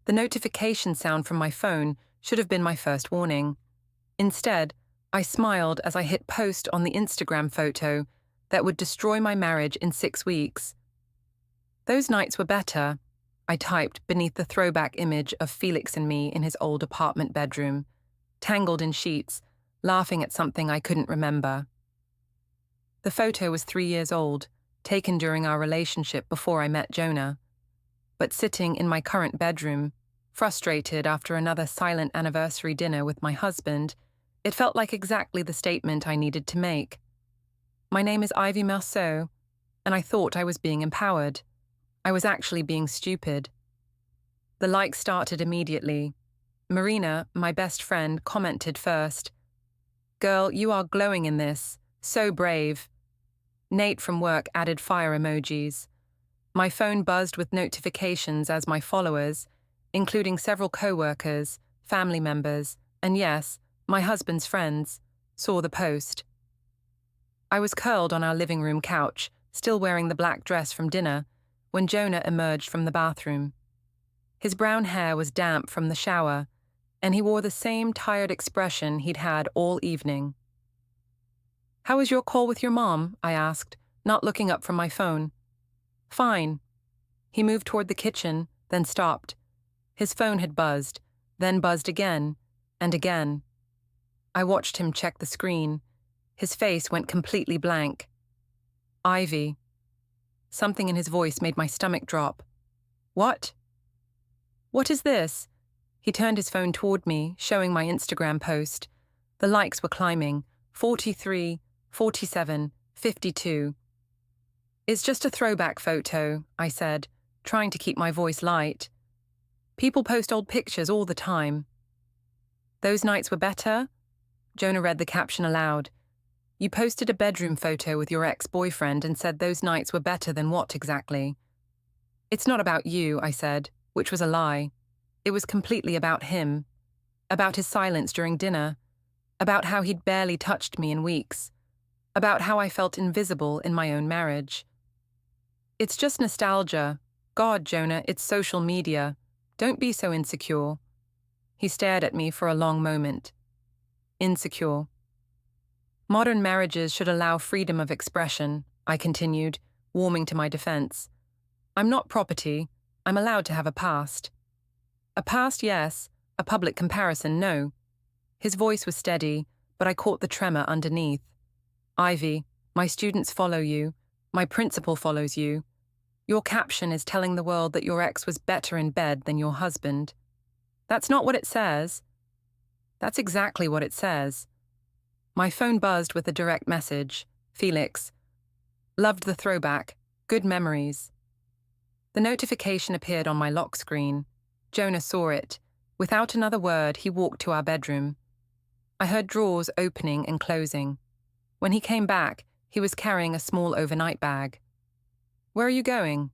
The notification sound from my phone should have been my first warning. Instead, I smiled as I hit post on the Instagram photo that would destroy my marriage in 6 weeks. Those nights were better, I typed beneath the throwback image of Felix and me in his old apartment bedroom, tangled in sheets, laughing at something I couldn't remember. The photo was 3 years old, taken during our relationship before I met Jonah. But sitting in my current bedroom, frustrated after another silent anniversary dinner with my husband, it felt like exactly the statement I needed to make. My name is Ivy Marceau, and I thought I was being empowered. I was actually being stupid. The likes started immediately. Marina, my best friend, commented first. "Girl, you are glowing in this. So brave." Nate from work added fire emojis. My phone buzzed with notifications as my followers, including several co-workers, family members, and yes, my husband's friends, saw the post. I was curled on our living room couch, still wearing the black dress from dinner, when Jonah emerged from the bathroom. His brown hair was damp from the shower, and he wore the same tired expression he'd had all evening. "How was your call with your mom?" I asked, not looking up from my phone. "Fine." He moved toward the kitchen, then stopped. His phone had buzzed, then buzzed again, and again. I watched him check the screen. His face went completely blank. "Ivy." Something in his voice made my stomach drop. "What?" "What is this?" He turned his phone toward me, showing my Instagram post. The likes were climbing, 43, 47, 52. "It's just a throwback photo," I said, trying to keep my voice light. "People post old pictures all the time." "Those nights were better?" Jonah read the caption aloud. "You posted a bedroom photo with your ex-boyfriend and said those nights were better than what exactly?" "It's not about you," I said, which was a lie. It was completely about him, about his silence during dinner, about how he'd barely touched me in weeks, about how I felt invisible in my own marriage. "It's just nostalgia. God, Jonah, it's social media. Don't be so insecure." He stared at me for a long moment. Insecure. "Modern marriages should allow freedom of expression," I continued, warming to my defense. "I'm not property. I'm allowed to have a past." "A past, yes. A public comparison, no." His voice was steady, but I caught the tremor underneath. "Ivy, my students follow you. My principal follows you. Your caption is telling the world that your ex was better in bed than your husband." "That's not what it says." "That's exactly what it says." My phone buzzed with a direct message. "Felix. Loved the throwback. Good memories." The notification appeared on my lock screen. Jonah saw it. Without another word, he walked to our bedroom. I heard drawers opening and closing. When he came back, he was carrying a small overnight bag. "Where are you going?"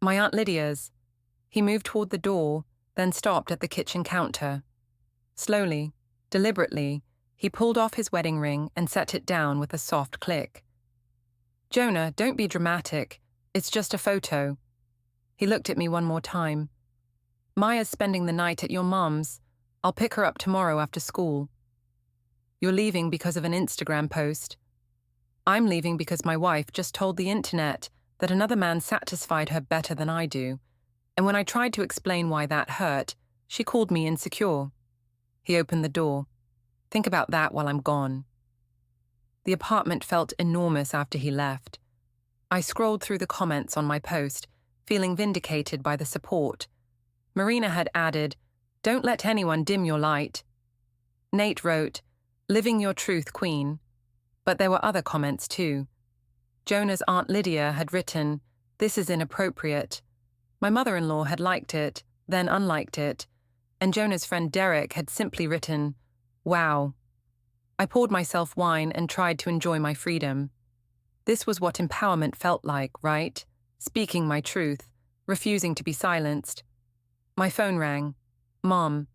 "My Aunt Lydia's." He moved toward the door, then stopped at the kitchen counter. Slowly, deliberately, he pulled off his wedding ring and set it down with a soft click. "Jonah, don't be dramatic. It's just a photo." He looked at me one more time. "Maya's spending the night at your mom's. I'll pick her up tomorrow after school." "You're leaving because of an Instagram post." "I'm leaving because my wife just told the internet that another man satisfied her better than I do, and when I tried to explain why that hurt, she called me insecure." He opened the door. "Think about that while I'm gone." The apartment felt enormous after he left. I scrolled through the comments on my post, feeling vindicated by the support. Marina had added, "Don't let anyone dim your light." Nate wrote, "Living your truth, queen." But there were other comments too. Jonah's Aunt Lydia had written, "This is inappropriate." My mother-in-law had liked it, then unliked it, and Jonah's friend Derek had simply written, "Wow." I poured myself wine and tried to enjoy my freedom. This was what empowerment felt like, right? Speaking my truth, refusing to be silenced. My phone rang. "Mom."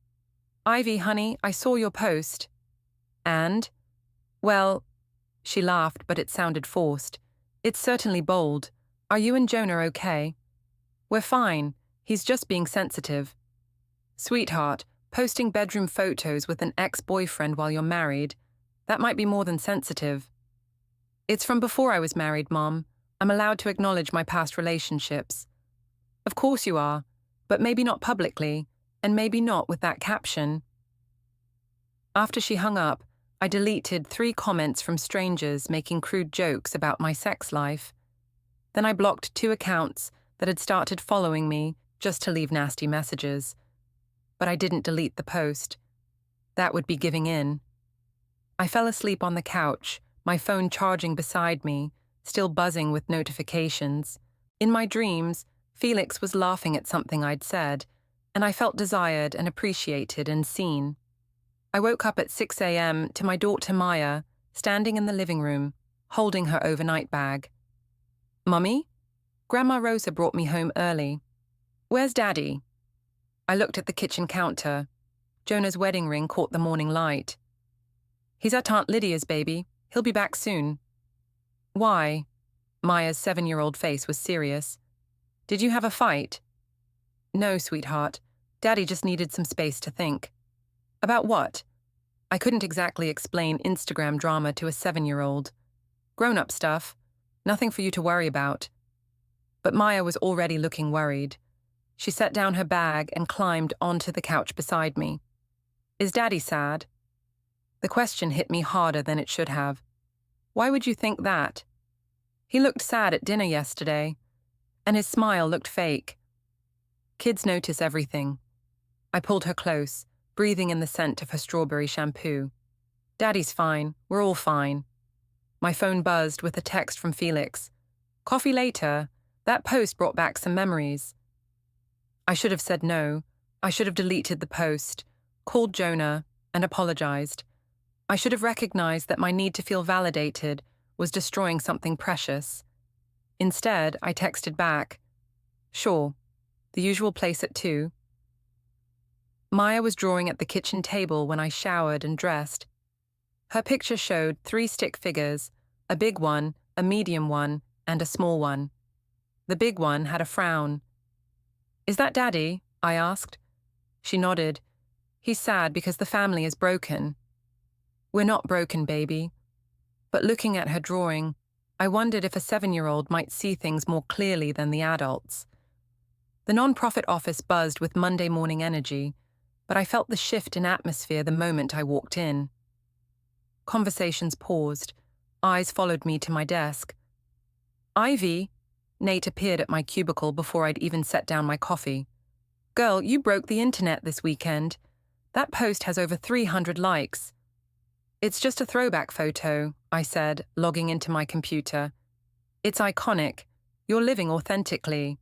"Ivy, honey, I saw your post." "And?" "Well," she laughed, but it sounded forced. "It's certainly bold. Are you and Jonah okay?" "We're fine. He's just being sensitive." Sweetheart, posting bedroom photos with an ex-boyfriend while you're married, that might be more than sensitive. It's from before I was married, Mom. I'm allowed to acknowledge my past relationships. Of course you are, but maybe not publicly, and maybe not with that caption. After she hung up, I deleted 3 comments from strangers making crude jokes about my sex life. Then I blocked 2 accounts that had started following me just to leave nasty messages. But I didn't delete the post. That would be giving in. I fell asleep on the couch, my phone charging beside me, still buzzing with notifications. In my dreams, Felix was laughing at something I'd said, and I felt desired and appreciated and seen. I woke up at 6 a.m. to my daughter Maya, standing in the living room, holding her overnight bag. Mummy? Grandma Rosa brought me home early. Where's Daddy? I looked at the kitchen counter. Jonah's wedding ring caught the morning light. He's at Aunt Lydia's, baby. He'll be back soon. Why? Maya's 7-year-old face was serious. Did you have a fight? No, sweetheart. Daddy just needed some space to think. About what? I couldn't exactly explain Instagram drama to a 7-year-old. Grown-up stuff. Nothing for you to worry about. But Maya was already looking worried. She set down her bag and climbed onto the couch beside me. Is Daddy sad? The question hit me harder than it should have. Why would you think that? He looked sad at dinner yesterday, and his smile looked fake. Kids notice everything. I pulled her close, breathing in the scent of her strawberry shampoo. Daddy's fine. We're all fine. My phone buzzed with a text from Felix. Coffee later. That post brought back some memories. I should have said no. I should have deleted the post, called Jonah, and apologized. I should have recognized that my need to feel validated was destroying something precious. Instead, I texted back, sure, the usual place at 2. Maya was drawing at the kitchen table when I showered and dressed. Her picture showed 3 stick figures, a big one, a medium one, and a small one. The big one had a frown. Is that Daddy? I asked. She nodded. He's sad because the family is broken. We're not broken, baby. But looking at her drawing, I wondered if a 7-year-old might see things more clearly than the adults. The non-profit office buzzed with Monday morning energy, but I felt the shift in atmosphere the moment I walked in. Conversations paused. Eyes followed me to my desk. Ivy, Nate appeared at my cubicle before I'd even set down my coffee. Girl, you broke the internet this weekend. That post has over 300 likes. It's just a throwback photo, I said, logging into my computer. It's iconic. You're living authentically.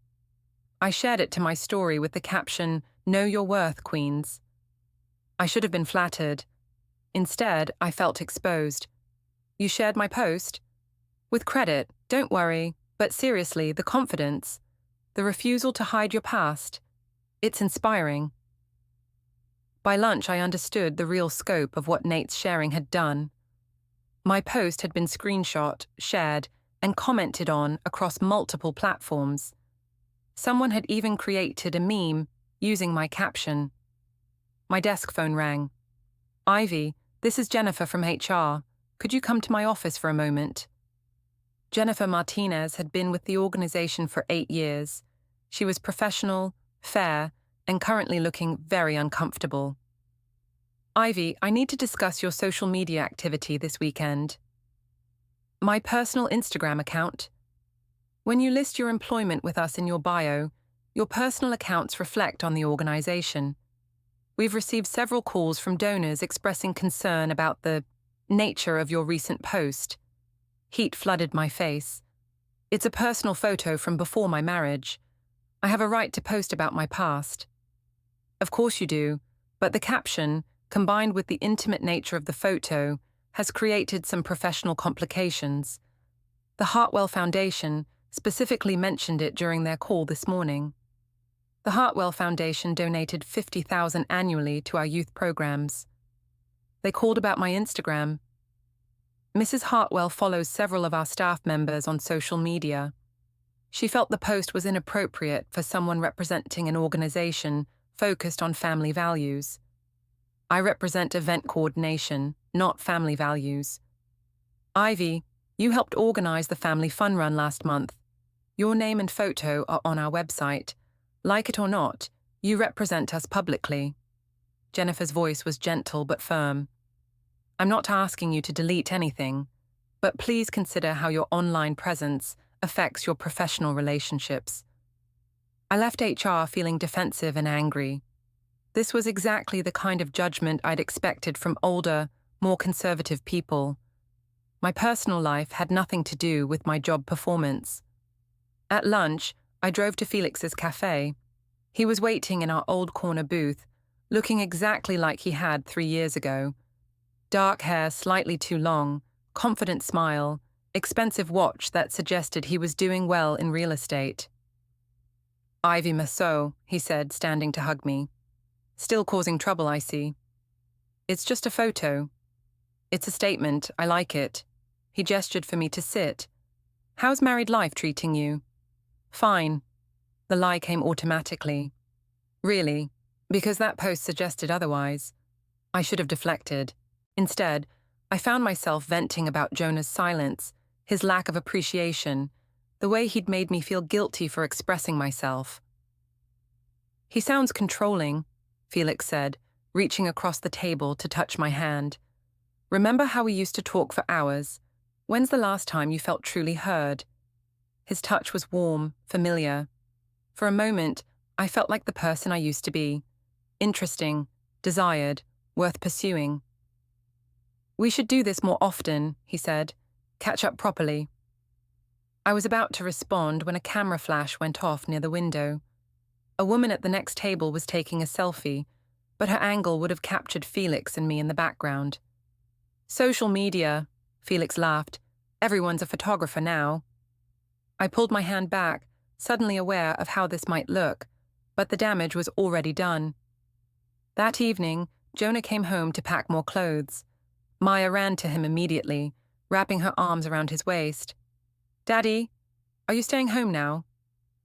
I shared it to my story with the caption, Know Your Worth, Queens. I should have been flattered. Instead, I felt exposed. You shared my post? With credit, don't worry, but seriously, the confidence, the refusal to hide your past, it's inspiring. By lunch, I understood the real scope of what Nate's sharing had done. My post had been screenshot, shared, and commented on across multiple platforms. Someone had even created a meme using my caption. My desk phone rang. Ivy, this is Jennifer from HR. Could you come to my office for a moment? Jennifer Martinez had been with the organization for 8 years. She was professional, fair, and currently looking very uncomfortable. Ivy, I need to discuss your social media activity this weekend. My personal Instagram account. When you list your employment with us in your bio, your personal accounts reflect on the organization. We've received several calls from donors expressing concern about the nature of your recent post. Heat flooded my face. It's a personal photo from before my marriage. I have a right to post about my past. Of course you do, but the caption, combined with the intimate nature of the photo, has created some professional complications. The Hartwell Foundation specifically mentioned it during their call this morning. The Hartwell Foundation donated $50,000 annually to our youth programs. They called about my Instagram. Mrs. Hartwell follows several of our staff members on social media. She felt the post was inappropriate for someone representing an organization focused on family values. I represent event coordination, not family values. Ivy, you helped organize the family fun run last month. Your name and photo are on our website. Like it or not, you represent us publicly. Jennifer's voice was gentle but firm. I'm not asking you to delete anything, but please consider how your online presence affects your professional relationships. I left HR feeling defensive and angry. This was exactly the kind of judgment I'd expected from older, more conservative people. My personal life had nothing to do with my job performance. At lunch, I drove to Felix's cafe. He was waiting in our old corner booth, looking exactly like he had 3 years ago. Dark hair slightly too long, confident smile, expensive watch that suggested he was doing well in real estate. Ivy Massot, he said, standing to hug me. Still causing trouble, I see. It's just a photo. It's a statement, I like it. He gestured for me to sit. How's married life treating you? Fine. The lie came automatically. Really? Because that post suggested otherwise. I should have deflected. Instead, I found myself venting about Jonah's silence, his lack of appreciation, the way he'd made me feel guilty for expressing myself. He sounds controlling, Felix said, reaching across the table to touch my hand. Remember how we used to talk for hours? When's the last time you felt truly heard? His touch was warm, familiar. For a moment, I felt like the person I used to be. Interesting, desired, worth pursuing. We should do this more often, he said. Catch up properly. I was about to respond when a camera flash went off near the window. A woman at the next table was taking a selfie, but her angle would have captured Felix and me in the background. Social media, Felix laughed. Everyone's a photographer now. I pulled my hand back, suddenly aware of how this might look, but the damage was already done. That evening, Jonah came home to pack more clothes. Maya ran to him immediately, wrapping her arms around his waist. Daddy, are you staying home now?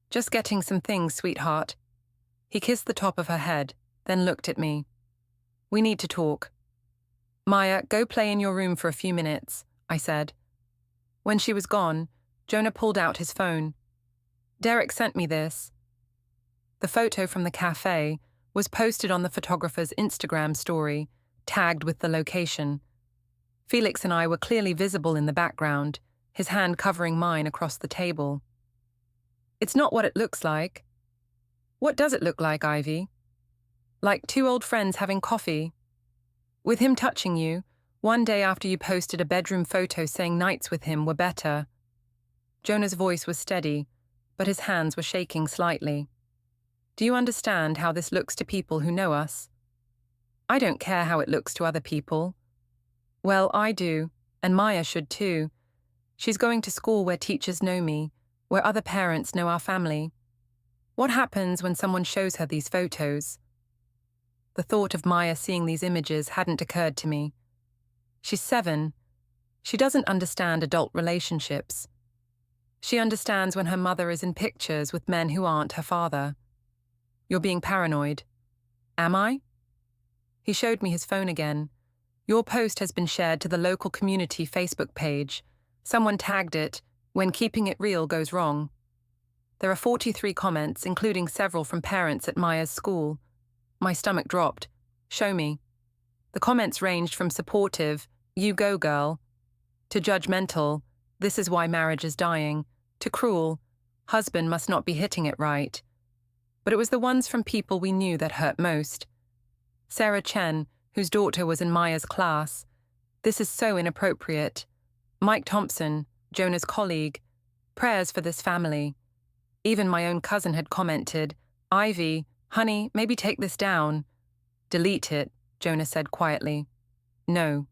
Just getting some things, sweetheart. He kissed the top of her head, then looked at me. We need to talk. Maya, go play in your room for a few minutes, I said. When she was gone, Jonah pulled out his phone. Derek sent me this. The photo from the cafe was posted on the photographer's Instagram story, tagged with the location. Felix and I were clearly visible in the background, his hand covering mine across the table. It's not what it looks like. What does it look like, Ivy? Like 2 old friends having coffee. With him touching you, one day after you posted a bedroom photo saying nights with him were better. Jonah's voice was steady, but his hands were shaking slightly. Do you understand how this looks to people who know us? I don't care how it looks to other people. Well, I do, and Maya should too. She's going to school where teachers know me, where other parents know our family. What happens when someone shows her these photos? The thought of Maya seeing these images hadn't occurred to me. She's 7. She doesn't understand adult relationships. She understands when her mother is in pictures with men who aren't her father. You're being paranoid. Am I? He showed me his phone again. Your post has been shared to the local community Facebook page. Someone tagged it, when keeping it real goes wrong. There are 43 comments, including several from parents at Maya's school. My stomach dropped. Show me. The comments ranged from supportive, you go girl, to judgmental, this is why marriage is dying, to cruel, husband must not be hitting it right. But it was the ones from people we knew that hurt most. Sarah Chen, whose daughter was in Maya's class. This is so inappropriate. Mike Thompson, Jonah's colleague. Prayers for this family. Even my own cousin had commented, Ivy, honey, maybe take this down. Delete it, Jonah said quietly. No.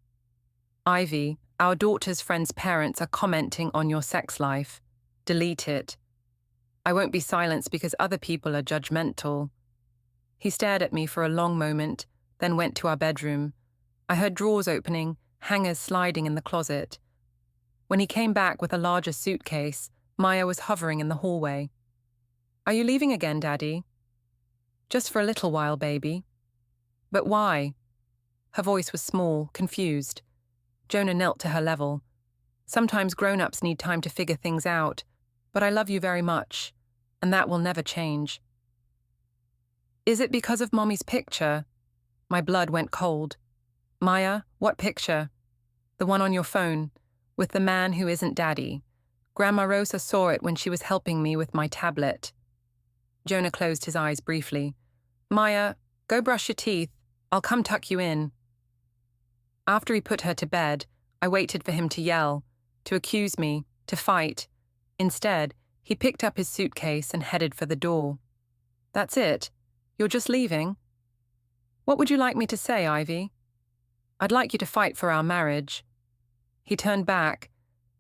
Ivy, our daughter's friend's parents are commenting on your sex life. Delete it. I won't be silenced because other people are judgmental. He stared at me for a long moment, then went to our bedroom. I heard drawers opening, hangers sliding in the closet. When he came back with a larger suitcase, Maya was hovering in the hallway. Are you leaving again, Daddy? Just for a little while, baby. But why? Her voice was small, confused. Jonah knelt to her level. Sometimes grown-ups need time to figure things out, but I love you very much, and that will never change. Is it because of Mommy's picture? My blood went cold. Maya, what picture? The one on your phone, with the man who isn't Daddy. Grandma Rosa saw it when she was helping me with my tablet. Jonah closed his eyes briefly. Maya, go brush your teeth. I'll come tuck you in. After he put her to bed, I waited for him to yell, to accuse me, to fight. Instead, he picked up his suitcase and headed for the door. That's it? You're just leaving? What would you like me to say, Ivy? I'd like you to fight for our marriage. He turned back,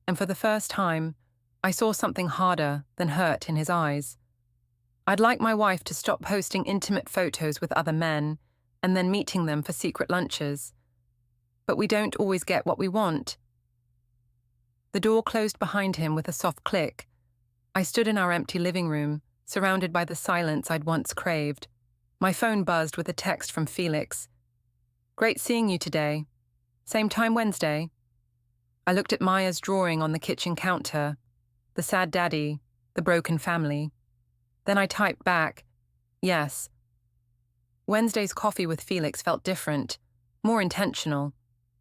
and for the first time, I saw something harder than hurt in his eyes. I'd like my wife to stop posting intimate photos with other men and then meeting them for secret lunches. But we don't always get what we want. The door closed behind him with a soft click. I stood in our empty living room, surrounded by the silence I'd once craved. My phone buzzed with a text from Felix. Great seeing you today. Same time Wednesday. I looked at Maya's drawing on the kitchen counter, the sad daddy, the broken family. Then I typed back, yes. Wednesday's coffee with Felix felt different, more intentional.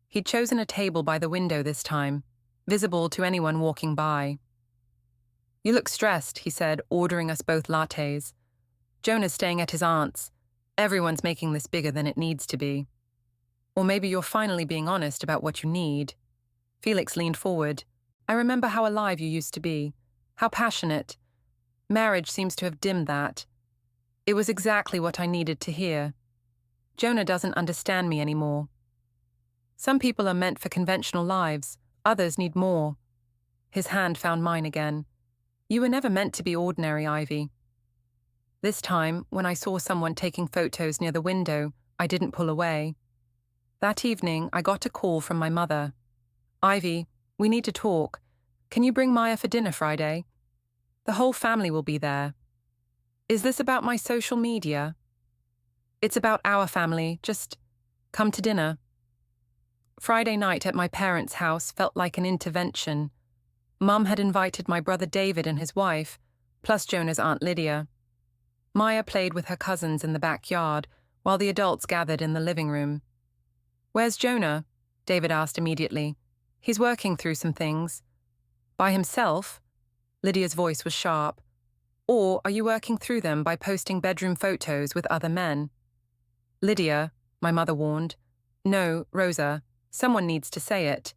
He'd chosen a table by the window this time, visible to anyone walking by. You look stressed, he said, ordering us both lattes. Jonah's staying at his aunt's. Everyone's making this bigger than it needs to be. Or maybe you're finally being honest about what you need. Felix leaned forward. I remember how alive you used to be, how passionate. Marriage seems to have dimmed that. It was exactly what I needed to hear. Jonah doesn't understand me anymore. Some people are meant for conventional lives, others need more. His hand found mine again. You were never meant to be ordinary, Ivy. This time, when I saw someone taking photos near the window, I didn't pull away. That evening, I got a call from my mother. Ivy, we need to talk. Can you bring Maya for dinner Friday? The whole family will be there. Is this about my social media? It's about our family. Just come to dinner. Friday night at my parents' house felt like an intervention. Mum had invited my brother David and his wife, plus Jonah's Aunt Lydia. Maya played with her cousins in the backyard, while the adults gathered in the living room. Where's Jonah? David asked immediately. He's working through some things. By himself? Lydia's voice was sharp. Or are you working through them by posting bedroom photos with other men? Lydia, my mother warned. No, Rosa, someone needs to say it.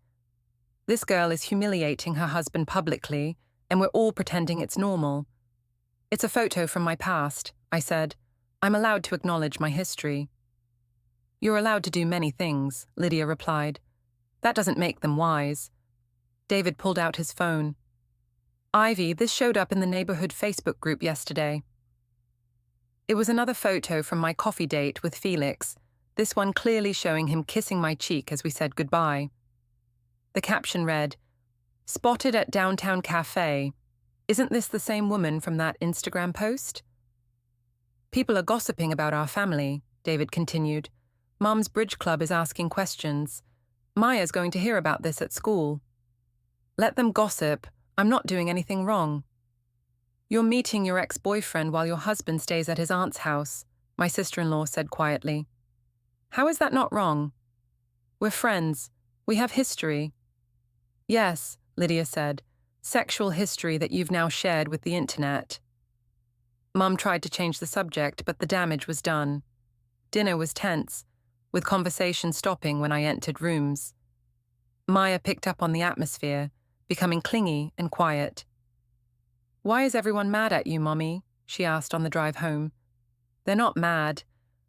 This girl is humiliating her husband publicly, and we're all pretending it's normal. It's a photo from my past, I said. I'm allowed to acknowledge my history. You're allowed to do many things, Lydia replied. That doesn't make them wise. David pulled out his phone. Ivy, this showed up in the neighborhood Facebook group yesterday. It was another photo from my coffee date with Felix, this one clearly showing him kissing my cheek as we said goodbye. The caption read, Spotted at downtown cafe. Isn't this the same woman from that Instagram post? People are gossiping about our family, David continued. Mum's bridge club is asking questions. Maya's going to hear about this at school. Let them gossip. I'm not doing anything wrong. You're meeting your ex-boyfriend while your husband stays at his aunt's house, my sister-in-law said quietly. How is that not wrong? We're friends. We have history. Yes, Lydia said. Sexual history that you've now shared with the internet. Mum tried to change the subject, but the damage was done. Dinner was tense, with conversation stopping when I entered rooms. Maya picked up on the atmosphere, becoming clingy and quiet. Why is everyone mad at you, Mommy? She asked on the drive home. They're not mad.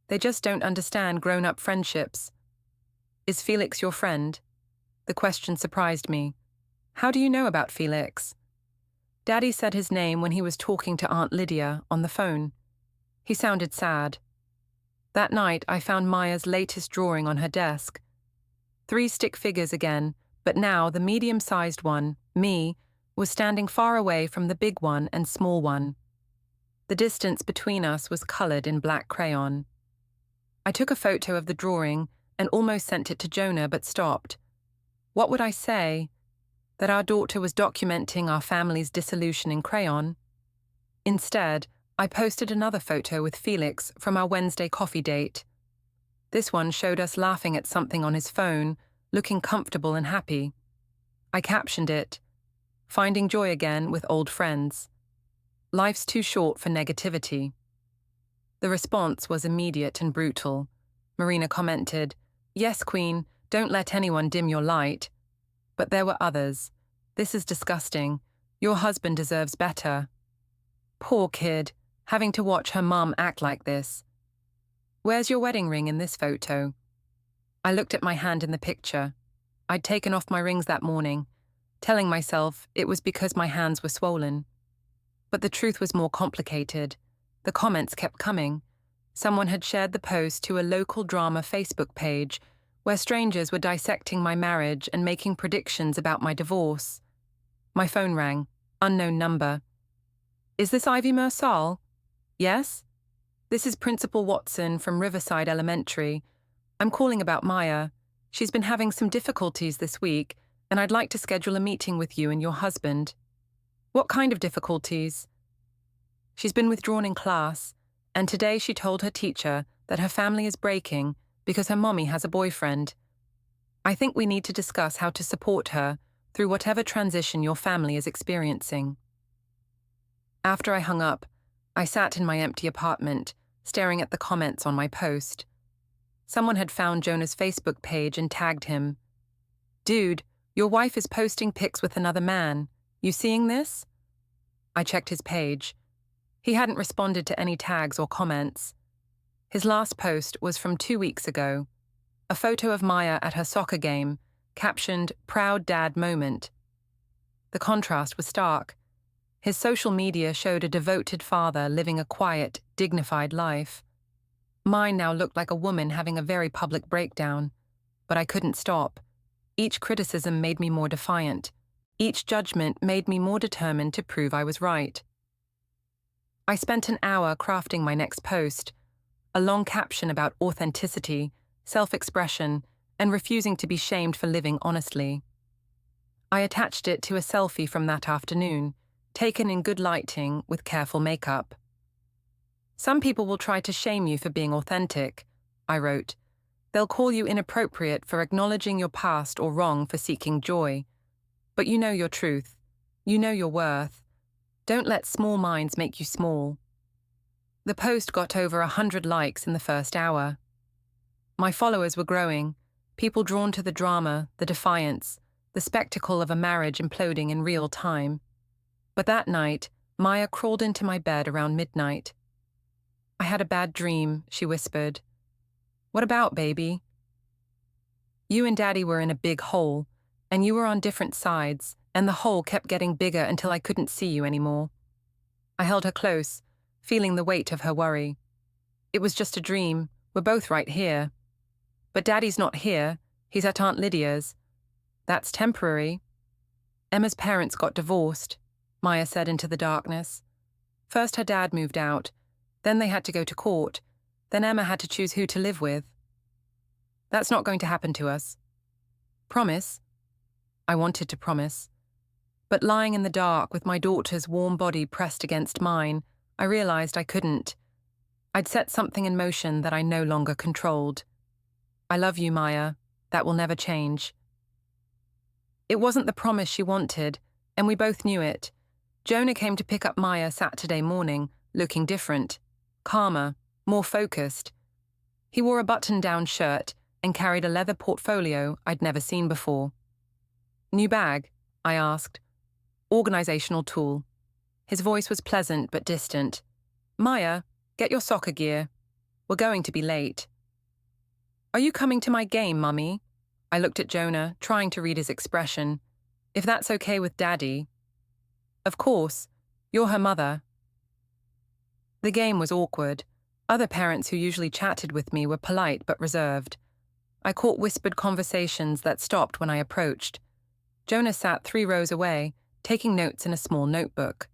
They just don't understand grown-up friendships. Is Felix your friend? The question surprised me. How do you know about Felix? Daddy said his name when he was talking to Aunt Lydia on the phone. He sounded sad. That night, I found Maya's latest drawing on her desk. 3 stick figures again, but now the medium-sized one, me, was standing far away from the big one and small one. The distance between us was colored in black crayon. I took a photo of the drawing and almost sent it to Jonah, but stopped. What would I say? That our daughter was documenting our family's dissolution in crayon? Instead, I posted another photo with Felix from our Wednesday coffee date. This one showed us laughing at something on his phone, looking comfortable and happy. I captioned it, "Finding joy again with old friends. Life's too short for negativity." The response was immediate and brutal. Marina commented, "Yes, Queen, don't let anyone dim your light." But there were others. "This is disgusting. Your husband deserves better." Poor kid, having to watch her mum act like this. "Where's your wedding ring in this photo?" I looked at my hand in the picture. I'd taken off my rings that morning, telling myself it was because my hands were swollen. But the truth was more complicated. The comments kept coming. Someone had shared the post to a local drama Facebook page where strangers were dissecting my marriage and making predictions about my divorce. My phone rang. Unknown number. "Is this Ivy Mersal?" "Yes?" "This is Principal Watson from Riverside Elementary. I'm calling about Maya. She's been having some difficulties this week, and I'd like to schedule a meeting with you and your husband." "What kind of difficulties?" "She's been withdrawn in class, and today she told her teacher that her family is breaking because her mommy has a boyfriend. I think we need to discuss how to support her through whatever transition your family is experiencing." After I hung up, I sat in my empty apartment, staring at the comments on my post. Someone had found Jonah's Facebook page and tagged him. "Dude, your wife is posting pics with another man. You seeing this?" I checked his page. He hadn't responded to any tags or comments. His last post was from 2 weeks ago, a photo of Maya at her soccer game, captioned "Proud Dad Moment." The contrast was stark. His social media showed a devoted father living a quiet, dignified life. Mine now looked like a woman having a very public breakdown, but I couldn't stop. Each criticism made me more defiant. Each judgment made me more determined to prove I was right. I spent an hour crafting my next post, a long caption about authenticity, self-expression, and refusing to be shamed for living honestly. I attached it to a selfie from that afternoon, taken in good lighting with careful makeup. "Some people will try to shame you for being authentic," I wrote. "They'll call you inappropriate for acknowledging your past or wrong for seeking joy. But you know your truth. You know your worth. Don't let small minds make you small." The post got over 100 likes in the first hour. My followers were growing, people drawn to the drama, the defiance, the spectacle of a marriage imploding in real time. But that night, Maya crawled into my bed around midnight. "I had a bad dream," she whispered. "What about, baby?" "You and Daddy were in a big hole, and you were on different sides, and the hole kept getting bigger until I couldn't see you anymore." I held her close, feeling the weight of her worry. "It was just a dream. We're both right here." "But Daddy's not here. He's at Aunt Lydia's." "That's temporary." "Emma's parents got divorced," Maya said into the darkness. "First her dad moved out, then they had to go to court, then Emma had to choose who to live with." "That's not going to happen to us." "Promise?" I wanted to promise. But lying in the dark with my daughter's warm body pressed against mine, I realized I couldn't. I'd set something in motion that I no longer controlled. "I love you, Maya. That will never change." It wasn't the promise she wanted, and we both knew it. Jonah came to pick up Maya Saturday morning, looking different, calmer, more focused. He wore a button-down shirt and carried a leather portfolio I'd never seen before. "New bag?" I asked. "Organizational tool." His voice was pleasant but distant. "Maya, get your soccer gear. We're going to be late." "Are you coming to my game, Mummy?" I looked at Jonah, trying to read his expression. "If that's okay with Daddy." "Of course. You're her mother." The game was awkward. Other parents who usually chatted with me were polite but reserved. I caught whispered conversations that stopped when I approached. Jonah sat 3 rows away, taking notes in a small notebook.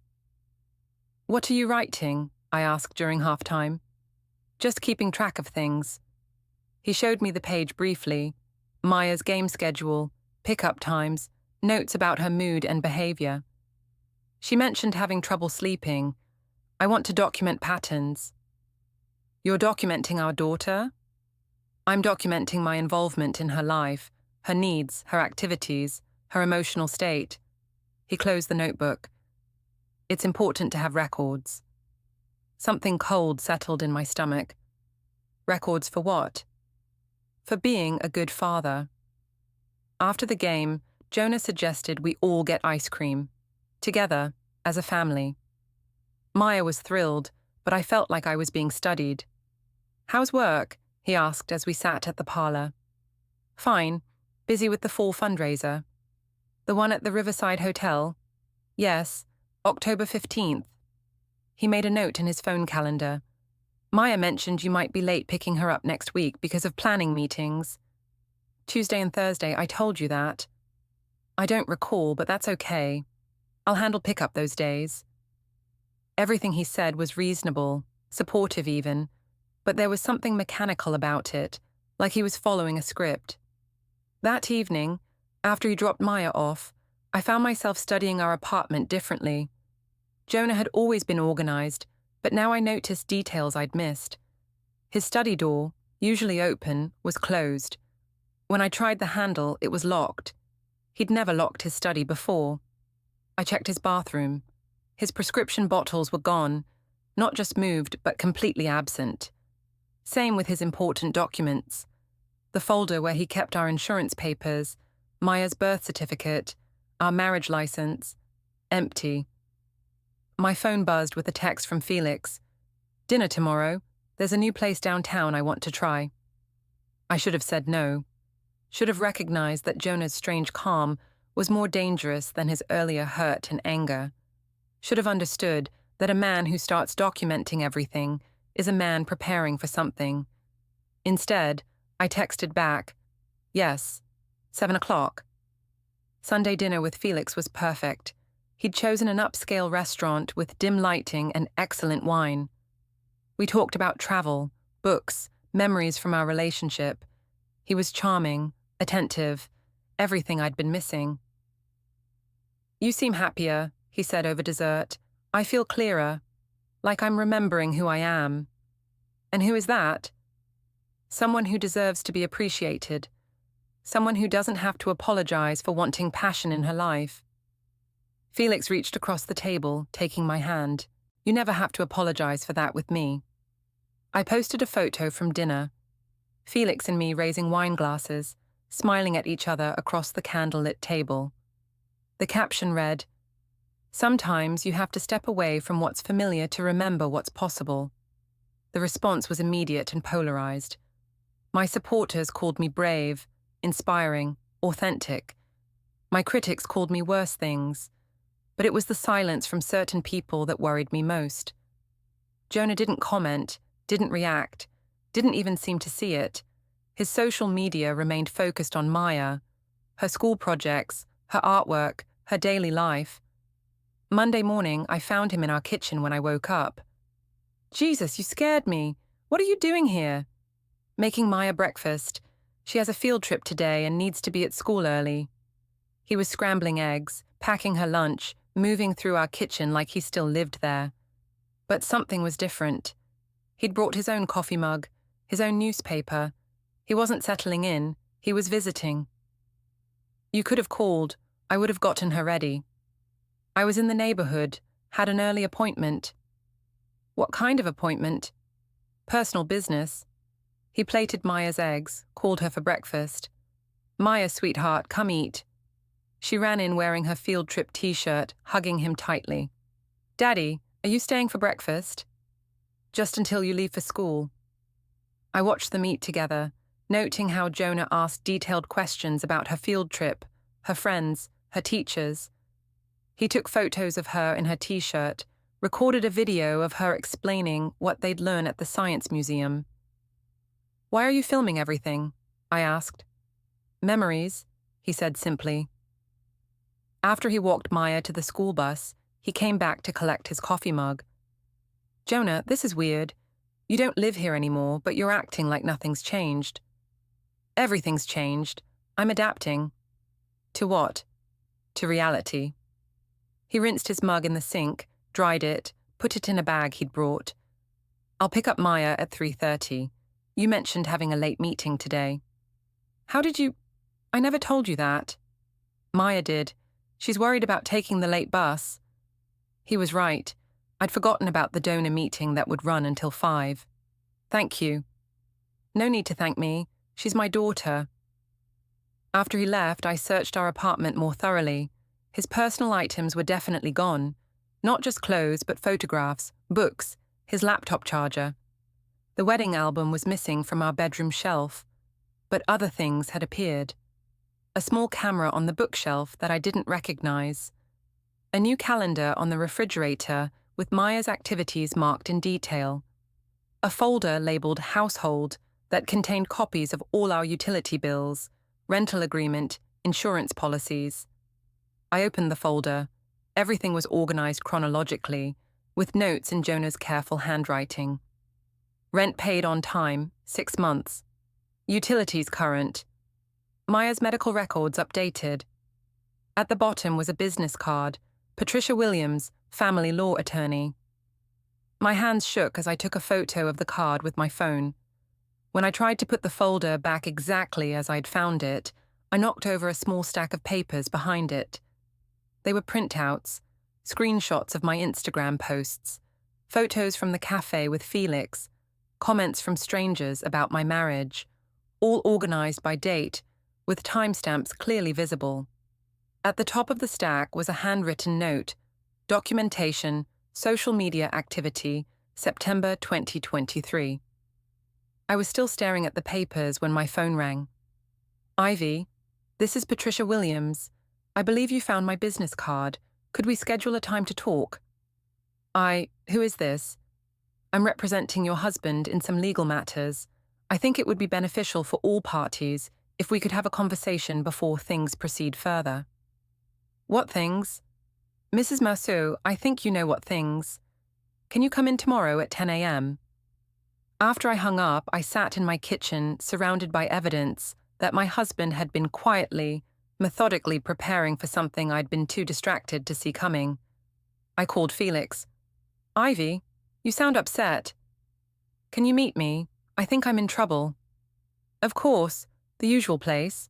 "What are you writing?" I asked during halftime. Just keeping track of things. He showed me the page briefly. Maya's game schedule, pickup times, notes about her mood and behavior. She mentioned having trouble sleeping. I want to document patterns. You're documenting our daughter? I'm documenting my involvement in her life, her needs, her activities, her emotional state. He closed the notebook. It's important to have records. Something cold settled in my stomach. Records for what? For being a good father. After the game, Jonah suggested we all get ice cream. Together, as a family. Maya was thrilled, but I felt like I was being studied. How's work? He asked as we sat at the parlor. Fine, busy with the fall fundraiser. The one at the Riverside Hotel? Yes, October 15th. He made a note in his phone calendar. Maya mentioned you might be late picking her up next week because of planning meetings. Tuesday and Thursday, I told you that. I don't recall, but that's okay. I'll handle pickup those days. Everything he said was reasonable, supportive even, but there was something mechanical about it, like he was following a script. That evening, after he dropped Maya off, I found myself studying our apartment differently. Jonah had always been organized, but now I noticed details I'd missed. His study door, usually open, was closed. When I tried the handle, it was locked. He'd never locked his study before. I checked his bathroom. His prescription bottles were gone, not just moved, but completely absent. Same with his important documents. The folder where he kept our insurance papers, Maya's birth certificate, our marriage license, empty. My phone buzzed with a text from Felix. Dinner tomorrow. There's a new place downtown I want to try. I should have said no. Should have recognized that Jonah's strange calm was more dangerous than his earlier hurt and anger. Should have understood that a man who starts documenting everything is a man preparing for something. Instead, I texted back, yes, 7 o'clock. Sunday dinner with Felix was perfect. He'd chosen an upscale restaurant with dim lighting and excellent wine. We talked about travel, books, memories from our relationship. He was charming, attentive, everything I'd been missing. You seem happier, he said over dessert. I feel clearer, like I'm remembering who I am. And who is that? Someone who deserves to be appreciated. Someone who doesn't have to apologize for wanting passion in her life. Felix reached across the table, taking my hand. You never have to apologize for that with me. I posted a photo from dinner. Felix and me raising wine glasses, smiling at each other across the candlelit table. The caption read, "Sometimes you have to step away from what's familiar to remember what's possible." The response was immediate and polarized. My supporters called me brave, inspiring, authentic. My critics called me worse things. But it was the silence from certain people that worried me most. Jonah didn't comment, didn't react, didn't even seem to see it. His social media remained focused on Maya, her school projects, her artwork, her daily life. Monday morning, I found him in our kitchen when I woke up. Jesus, you scared me. What are you doing here? Making Maya breakfast. She has a field trip today and needs to be at school early. He was scrambling eggs, packing her lunch, moving through our kitchen like he still lived there. But something was different. He'd brought his own coffee mug, his own newspaper. He wasn't settling in, he was visiting. You could have called, I would have gotten her ready. I was in the neighborhood, had an early appointment. What kind of appointment? Personal business. He plated Maya's eggs, called her for breakfast. Maya, sweetheart, come eat. She ran in wearing her field trip t-shirt, hugging him tightly. Daddy, are you staying for breakfast? Just until you leave for school. I watched them eat together, noting how Jonah asked detailed questions about her field trip, her friends, her teachers. He took photos of her in her t-shirt, recorded a video of her explaining what they'd learn at the science museum. Why are you filming everything? I asked. Memories, he said simply. After he walked Maya to the school bus, he came back to collect his coffee mug. Jonah, this is weird. You don't live here anymore, but you're acting like nothing's changed. Everything's changed. I'm adapting. To what? To reality. He rinsed his mug in the sink, dried it, put it in a bag he'd brought. I'll pick up Maya at 3:30. You mentioned having a late meeting today. How did you... I never told you that. Maya did. She's worried about taking the late bus. He was right. I'd forgotten about the donor meeting that would run until 5. Thank you. No need to thank me. She's my daughter. After he left, I searched our apartment more thoroughly. His personal items were definitely gone. Not just clothes, but photographs, books, his laptop charger. The wedding album was missing from our bedroom shelf, but other things had appeared. A small camera on the bookshelf that I didn't recognize. A new calendar on the refrigerator with Maya's activities marked in detail. A folder labeled Household that contained copies of all our utility bills, rental agreement, insurance policies. I opened the folder. Everything was organized chronologically, with notes in Jonah's careful handwriting. Rent paid on time, 6 months. Utilities current. Maya's medical records updated. At the bottom was a business card, Patricia Williams, family law attorney. My hands shook as I took a photo of the card with my phone. When I tried to put the folder back exactly as I'd found it, I knocked over a small stack of papers behind it. They were printouts, screenshots of my Instagram posts, photos from the cafe with Felix, comments from strangers about my marriage, all organized by date, with timestamps clearly visible. At the top of the stack was a handwritten note, documentation, social media activity, September 2023. I was still staring at the papers when my phone rang. Ivy, this is Patricia Williams. I believe you found my business card. Could we schedule a time to talk? Who is this? I'm representing your husband in some legal matters. I think it would be beneficial for all parties if we could have a conversation before things proceed further. What things? Mrs. Marceau, I think you know what things. Can you come in tomorrow at 10 a.m.? After I hung up, I sat in my kitchen, surrounded by evidence that my husband had been quietly, methodically preparing for something I'd been too distracted to see coming. I called Felix. Ivy, you sound upset. Can you meet me? I think I'm in trouble. Of course, the usual place.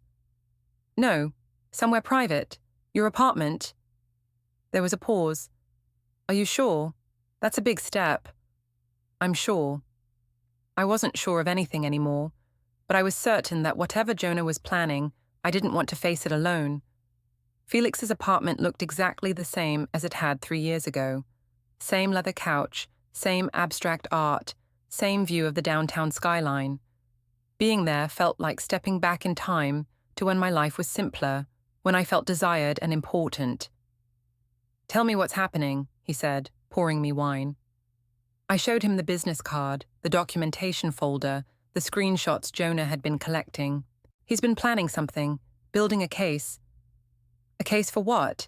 No, somewhere private. Your apartment. There was a pause. Are you sure? That's a big step. I'm sure. I wasn't sure of anything anymore, but I was certain that whatever Jonah was planning, I didn't want to face it alone. Felix's apartment looked exactly the same as it had 3 years ago. Same leather couch, same abstract art, same view of the downtown skyline. Being there felt like stepping back in time to when my life was simpler, when I felt desired and important. Tell me what's happening, he said, pouring me wine. I showed him the business card, the documentation folder, the screenshots Jonah had been collecting. He's been planning something, building a case. A case for what?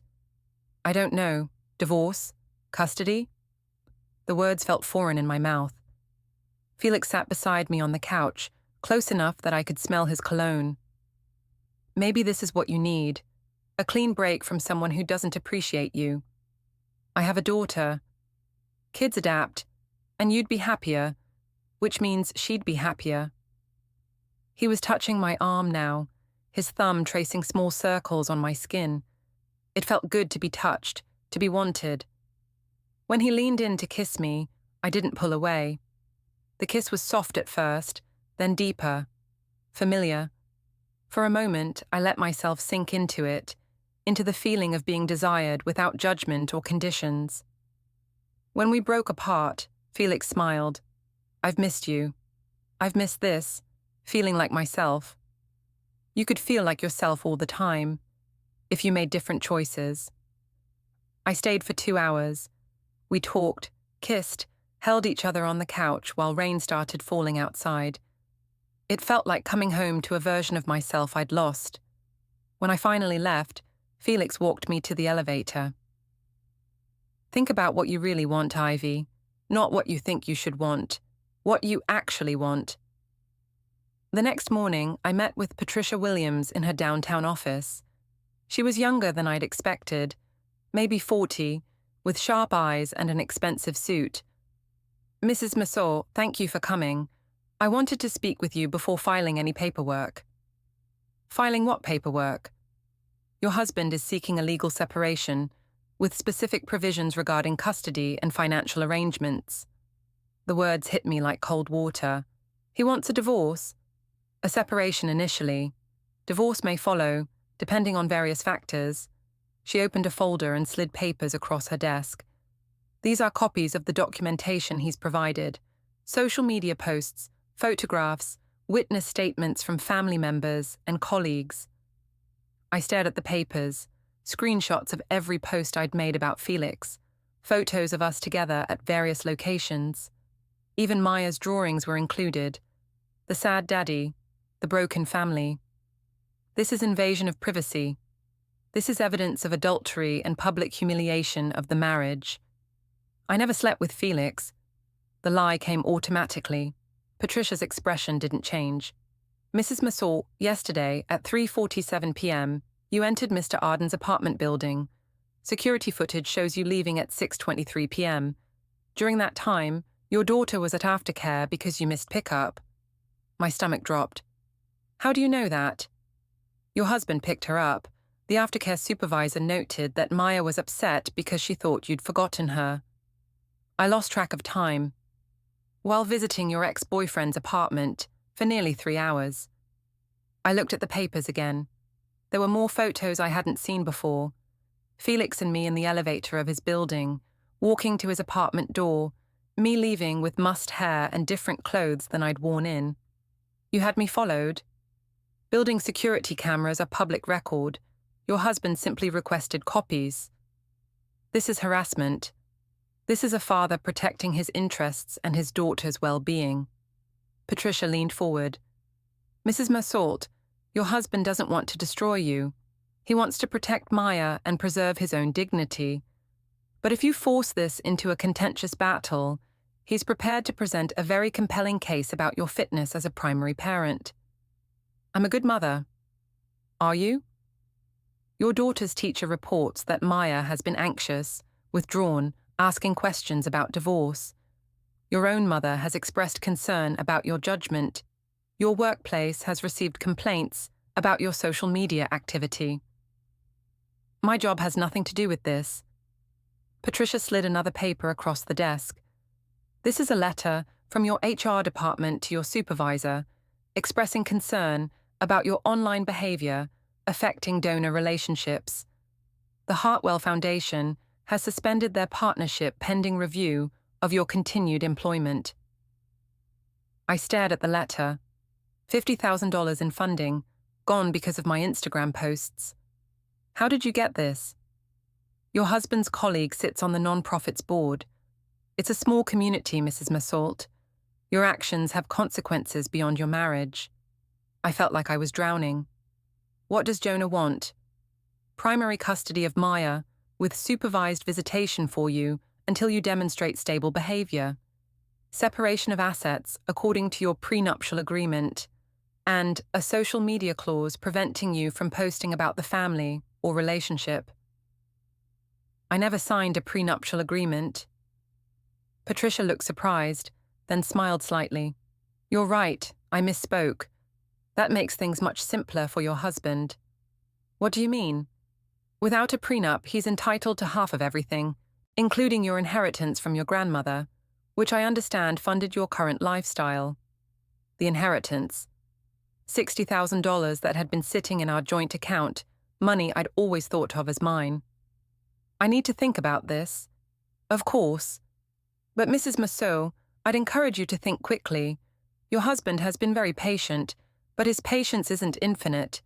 I don't know. Divorce? Custody? The words felt foreign in my mouth. Felix sat beside me on the couch, close enough that I could smell his cologne. Maybe this is what you need. A clean break from someone who doesn't appreciate you. I have a daughter. Kids adapt, and you'd be happier, which means she'd be happier. He was touching my arm now, his thumb tracing small circles on my skin. It felt good to be touched, to be wanted. When he leaned in to kiss me, I didn't pull away. The kiss was soft at first, then deeper, familiar. For a moment, I let myself sink into it, into the feeling of being desired without judgment or conditions. When we broke apart, Felix smiled. I've missed you. I've missed this, feeling like myself. You could feel like yourself all the time, if you made different choices. I stayed for 2 hours. We talked, kissed, held each other on the couch while rain started falling outside. It felt like coming home to a version of myself I'd lost. When I finally left, Felix walked me to the elevator. Think about what you really want, Ivy. not what you think you should want, what you actually want. The next morning, I met with Patricia Williams in her downtown office. She was younger than I'd expected, maybe 40, with sharp eyes and an expensive suit. "Mrs. Massot, thank you for coming. I wanted to speak with you before filing any paperwork." "Filing what paperwork?" "Your husband is seeking a legal separation, with specific provisions regarding custody and financial arrangements." The words hit me like cold water. "He wants a divorce?" "A separation initially. Divorce may follow, depending on various factors." She opened a folder and slid papers across her desk. "These are copies of the documentation he's provided. Social media posts, photographs, witness statements from family members and colleagues." I stared at the papers, screenshots of every post I'd made about Felix, photos of us together at various locations. Even Maya's drawings were included. The sad daddy, the broken family. This is invasion of privacy. This is evidence of adultery and public humiliation of the marriage. I never slept with Felix. The lie came automatically. Patricia's expression didn't change. "Mrs. Massot, yesterday at 3:47 p.m., you entered Mr. Arden's apartment building. Security footage shows you leaving at 6:23 p.m. During that time, your daughter was at aftercare because you missed pickup." My stomach dropped. "How do you know that?" "Your husband picked her up. The aftercare supervisor noted that Maya was upset because she thought you'd forgotten her." I lost track of time. "While visiting your ex-boyfriend's apartment for nearly 3 hours." I looked at the papers again. There were more photos I hadn't seen before. Felix and me in the elevator of his building, walking to his apartment door, me leaving with mussed hair and different clothes than I'd worn in. "You had me followed?" "Building security cameras are public record. Your husband simply requested copies." "This is harassment. This is a father protecting his interests and his daughter's well-being." Patricia leaned forward. "Mrs. Massot, your husband doesn't want to destroy you. He wants to protect Maya and preserve his own dignity. But if you force this into a contentious battle, he's prepared to present a very compelling case about your fitness as a primary parent." "I'm a good mother." "Are you?" "Your daughter's teacher reports that Maya has been anxious, withdrawn, asking questions about divorce. Your own mother has expressed concern about your judgment. Your workplace has received complaints about your social media activity." "My job has nothing to do with this." Patricia slid another paper across the desk. "This is a letter from your HR department to your supervisor, expressing concern about your online behavior affecting donor relationships. The Hartwell Foundation has suspended their partnership pending review of your continued employment." I stared at the letter. $50,000 in funding, gone because of my Instagram posts. "How did you get this?" "Your husband's colleague sits on the non-profit's board. It's a small community, Mrs. Massot. Your actions have consequences beyond your marriage." I felt like I was drowning. "What does Jonah want?" "Primary custody of Maya, with supervised visitation for you until you demonstrate stable behavior. Separation of assets according to your prenuptial agreement. And a social media clause preventing you from posting about the family or relationship." "I never signed a prenuptial agreement." Patricia looked surprised, then smiled slightly. "You're right, I misspoke. That makes things much simpler for your husband." "What do you mean?" "Without a prenup, he's entitled to half of everything, including your inheritance from your grandmother, which I understand funded your current lifestyle." The inheritance. $60,000 that had been sitting in our joint account, money I'd always thought of as mine. "I need to think about this." "Of course. But Mrs. Massot, I'd encourage you to think quickly. Your husband has been very patient, but his patience isn't infinite,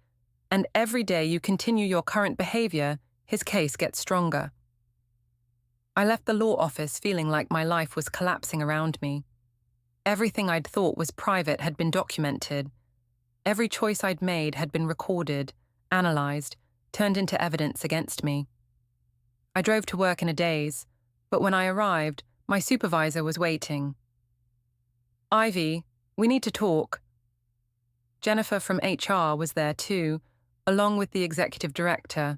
and every day you continue your current behavior, his case gets stronger." I left the law office feeling like my life was collapsing around me. Everything I'd thought was private had been documented. Every choice I'd made had been recorded, analyzed, turned into evidence against me. I drove to work in a daze, but when I arrived, My supervisor was waiting. Ivy, we need to talk. Jennifer from HR was there too, along with the executive director.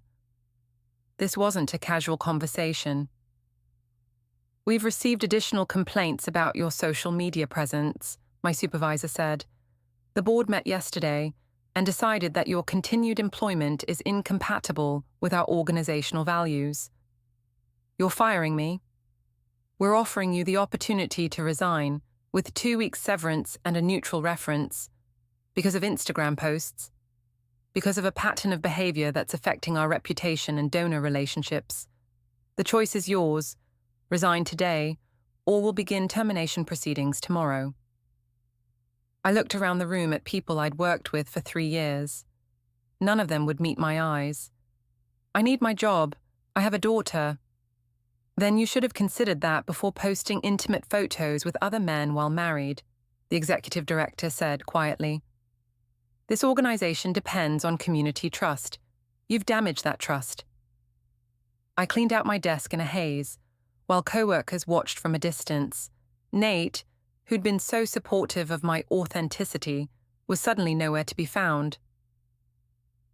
This wasn't a casual conversation. We've received additional complaints about your social media presence, my supervisor said. The board met yesterday and decided that your continued employment is incompatible with our organizational values. You're firing me. We're offering you the opportunity to resign with 2 weeks severance and a neutral reference because of Instagram posts, because of a pattern of behavior that's affecting our reputation and donor relationships. The choice is yours. Resign today, or we'll begin termination proceedings tomorrow. I looked around the room at people I'd worked with for 3 years. None of them would meet my eyes. I need my job. I have a daughter. Then you should have considered that before posting intimate photos with other men while married, the executive director said quietly. This organization depends on community trust. You've damaged that trust. I cleaned out my desk in a haze, while co-workers watched from a distance. Nate, who'd been so supportive of my authenticity, was suddenly nowhere to be found.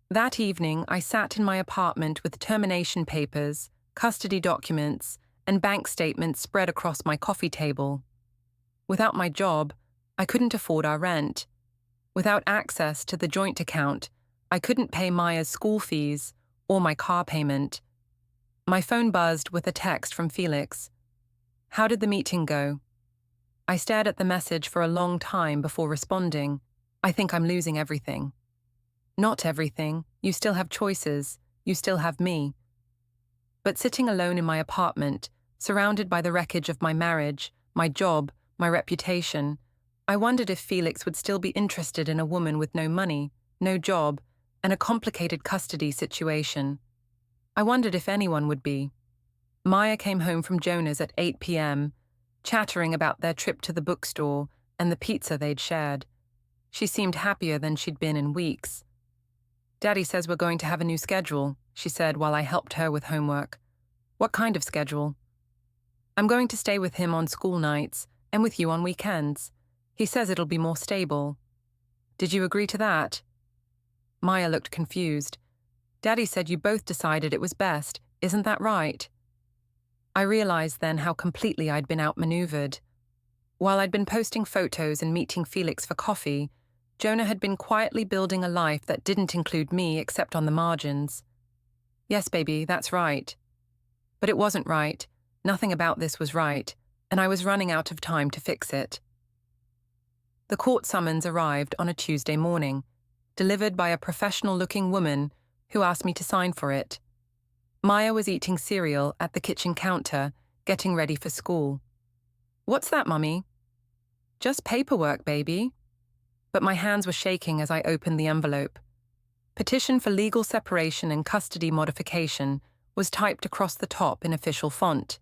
That evening, I sat in my apartment with termination papers, custody documents, and bank statements spread across my coffee table. Without my job, I couldn't afford our rent. Without access to the joint account, I couldn't pay Maya's school fees or my car payment. My phone buzzed with a text from Felix. How did the meeting go? I stared at the message for a long time before responding. I think I'm losing everything. Not everything. You still have choices. You still have me. But sitting alone in my apartment, surrounded by the wreckage of my marriage, my job, my reputation, I wondered if Felix would still be interested in a woman with no money, no job, and a complicated custody situation. I wondered if anyone would be. Maya came home from Jonah's at 8 p.m., chattering about their trip to the bookstore and the pizza they'd shared. She seemed happier than she'd been in weeks. Daddy says we're going to have a new schedule, she said while I helped her with homework. What kind of schedule? I'm going to stay with him on school nights and with you on weekends. He says it'll be more stable. Did you agree to that? Maya looked confused. Daddy said you both decided it was best, isn't that right? I realized then how completely I'd been outmaneuvered. While I'd been posting photos and meeting Felix for coffee, Jonah had been quietly building a life that didn't include me except on the margins. Yes, baby, that's right. But it wasn't right. Nothing about this was right, and I was running out of time to fix it. The court summons arrived on a Tuesday morning, delivered by a professional-looking woman who asked me to sign for it. Maya was eating cereal at the kitchen counter, getting ready for school. What's that, Mummy? Just paperwork, baby. But my hands were shaking as I opened the envelope. Petition for legal separation and custody modification was typed across the top in official font.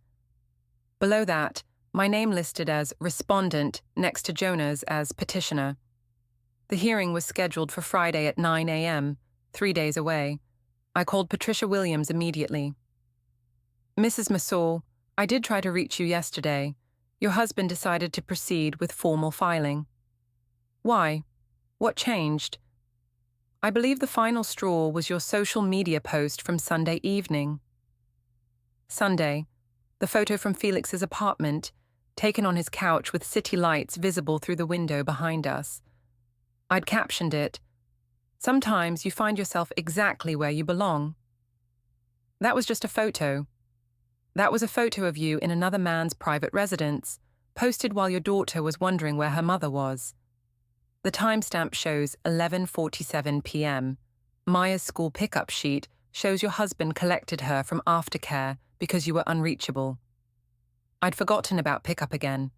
Below that, my name listed as respondent next to Jonah's as petitioner. The hearing was scheduled for Friday at 9 a.m., 3 days away. I called Patricia Williams immediately. Mrs. Massor, I did try to reach you yesterday. Your husband decided to proceed with formal filing. Why? What changed? I believe the final straw was your social media post from Sunday evening. Sunday, the photo from Felix's apartment, taken on his couch with city lights visible through the window behind us. I'd captioned it, "Sometimes you find yourself exactly where you belong." That was just a photo. That was a photo of you in another man's private residence, posted while your daughter was wondering where her mother was. The timestamp shows 11:47 p.m. Maya's school pickup sheet shows your husband collected her from aftercare because you were unreachable. I'd forgotten about pickup again.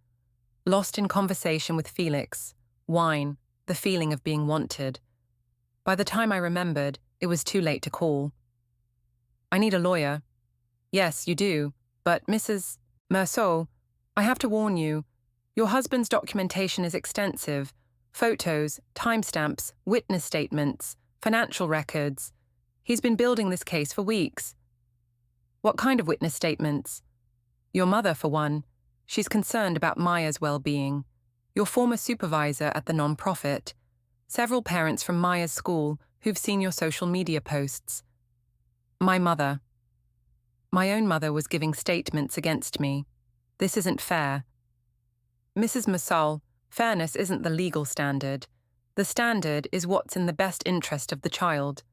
Lost in conversation with Felix, wine, the feeling of being wanted. By the time I remembered, it was too late to call. I need a lawyer. Yes, you do, but Mrs. Merceau, I have to warn you, your husband's documentation is extensive. Photos, timestamps, witness statements, financial records. He's been building this case for weeks. What kind of witness statements? Your mother, for one. She's concerned about Maya's well-being. Your former supervisor at the non-profit. Several parents from Maya's school who've seen your social media posts. My mother. My own mother was giving statements against me. This isn't fair. Mrs. Masal, fairness isn't the legal standard. The standard is what's in the best interest of the child.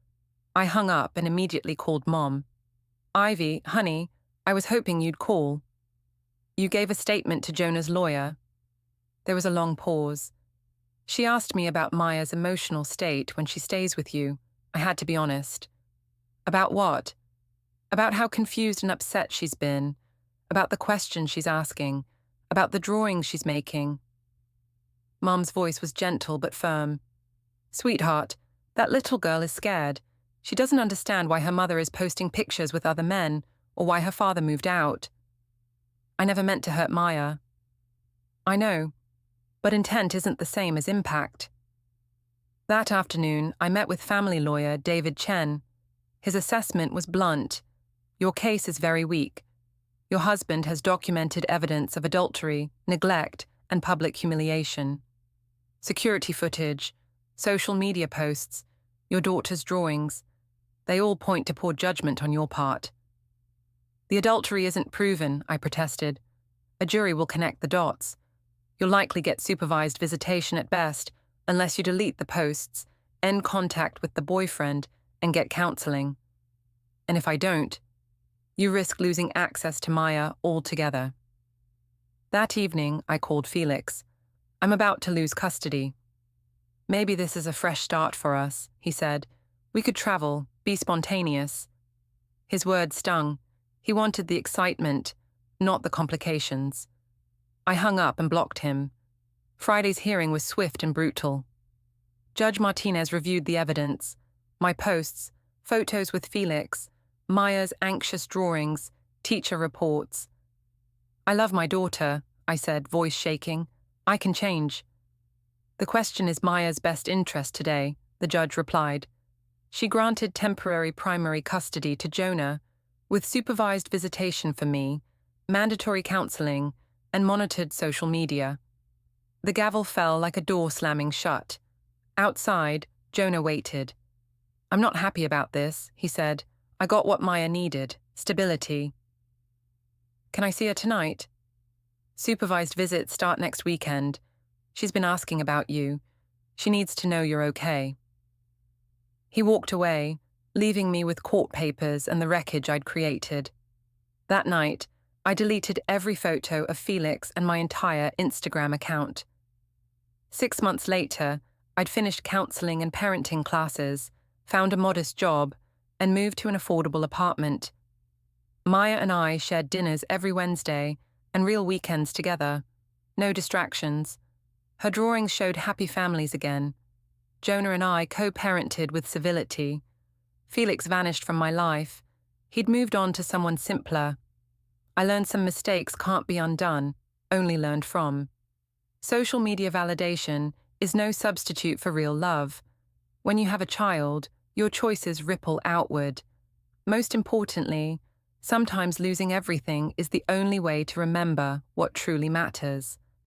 I hung up and immediately called Mom. Ivy, honey, I was hoping you'd call. You gave a statement to Jonah's lawyer. There was a long pause. She asked me about Maya's emotional state when she stays with you. I had to be honest. About what? About how confused and upset she's been. About the questions she's asking. About the drawings she's making. Mom's voice was gentle but firm. Sweetheart, that little girl is scared. She doesn't understand why her mother is posting pictures with other men, or why her father moved out. I never meant to hurt Maya. I know, but intent isn't the same as impact. That afternoon, I met with family lawyer David Chen. His assessment was blunt. Your case is very weak. Your husband has documented evidence of adultery, neglect, and public humiliation. Security footage, social media posts, your daughter's drawings, they all point to poor judgment on your part. The adultery isn't proven, I protested. A jury will connect the dots. You'll likely get supervised visitation at best, unless you delete the posts, end contact with the boyfriend, and get counseling. And if I don't, you risk losing access to Maya altogether. That evening, I called Felix. I'm about to lose custody. Maybe this is a fresh start for us, he said. We could travel, be spontaneous. His words stung. He wanted the excitement, not the complications. I hung up and blocked him. Friday's hearing was swift and brutal. Judge Martinez reviewed the evidence. My posts, photos with Felix, Maya's anxious drawings, teacher reports. I love my daughter, I said, voice shaking. I can change. The question is Maya's best interest today, the judge replied. She granted temporary primary custody to Jonah, with supervised visitation for me, mandatory counseling, and monitored social media. The gavel fell like a door slamming shut. Outside, Jonah waited. I'm not happy about this, he said. I got what Maya needed, stability. Can I see her tonight? Supervised visits start next weekend. She's been asking about you. She needs to know you're okay. He walked away, leaving me with court papers and the wreckage I'd created. That night, I deleted every photo of Felix and my entire Instagram account. 6 months later, I'd finished counseling and parenting classes, found a modest job, and moved to an affordable apartment. Maya and I shared dinners every Wednesday and real weekends together. No distractions. Her drawings showed happy families again. Jonah and I co-parented with civility. Felix vanished from my life. He'd moved on to someone simpler. I learned some mistakes can't be undone, only learned from. Social media validation is no substitute for real love. When you have a child, your choices ripple outward. Most importantly, sometimes losing everything is the only way to remember what truly matters.